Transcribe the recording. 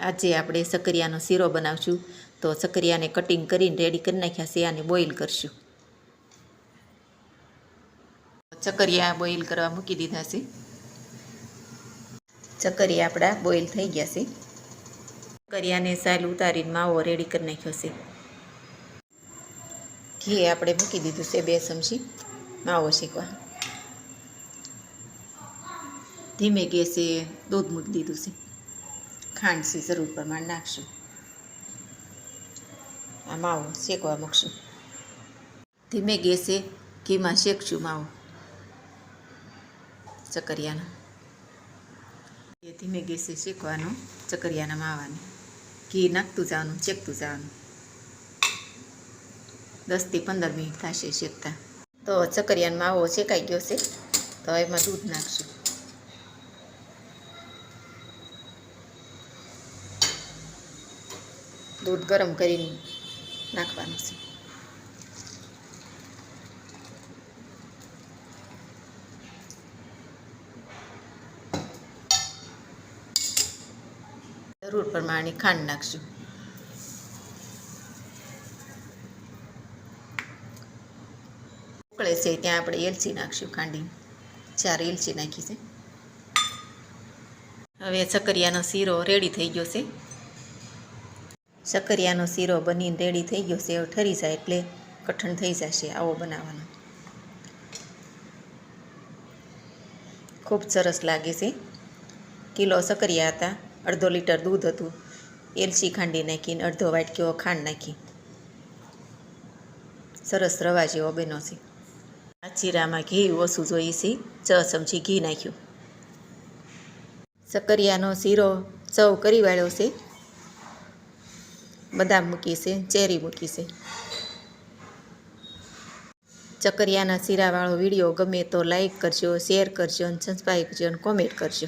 આજે આપણે સકરિયાનો શીરો બનાવશું. તો સકરિયાને કટિંગ કરીને રેડી કરી નાખ્યા છે. આને બોઇલ કરશું. ચકરિયા બોઇલ કરવા મૂકી દીધા છે. ચકરિયા આપણા બોઇલ થઈ ગયા છે. ચકરિયાને સાલ ઉતારીને માવો રેડી કરી નાખ્યો છે. ઘી આપણે મૂકી દીધું છે 2 ચમચી માવો શેકવા. ધીમે ગેસે દૂધ મૂકી દીધું છે. ખાંડ છે જરૂર પ્રમાણે નાખશું. આ માવો શેકવા મૂકશું. ધીમે ગેસે ઘીમાં શેકશું માવો ચકરિયાનો. એ ધીમે ગેસે શેકવાનો ચકરિયાના માવાને. ઘી નાખતું જવાનું, શેકતું જવાનું. 10 થી 15 મિનિટ થશે શેકતા. તો ચકરિયાનો માવો શેકાઈ ગયો છે. તો એમાં દૂધ નાખશું. દૂધ ગરમ કરીને નાખવાનું છે. જરૂર પ્રમાણે ખાંડ નાખશું. ઉકળે છે ત્યાં આપણે એલચી નાખશું ખાંડીને. 4 એલચી નાખી છે. હવે સકરિયાનો શીરો રેડી થઈ ગયો છે. સકરિયાનો શીરો બનીને રેડી થઈ ગયો છે. ઠરી જાય એટલે કઠણ થઈ જશે. આવો બનાવવાનો. ખૂબ સરસ લાગે છે. કિલો સકરિયા હતા. 1/2 લીટર દૂધ હતું. એલચી ખાંડી નાખીને 1/2 વાટકીઓ ખાંડ નાખી. સરસ રવા જેવો બન્યો છે. આ ચીરામાં ઘી ઓછું જોઈએ છે. 6 ચમચી ઘી નાખ્યું. સકરિયાનો શીરો સર્વ કરી વાળ્યો છે. બદામ મૂકી છે, ચેરી મૂકી છે. ચકરિયાના શીરાવાળો વિડીયો ગમે તો લાઈક કરજો, શેર કરજો અને સબસ્ક્રાઈબ કરજો અને કોમેન્ટ કરજો.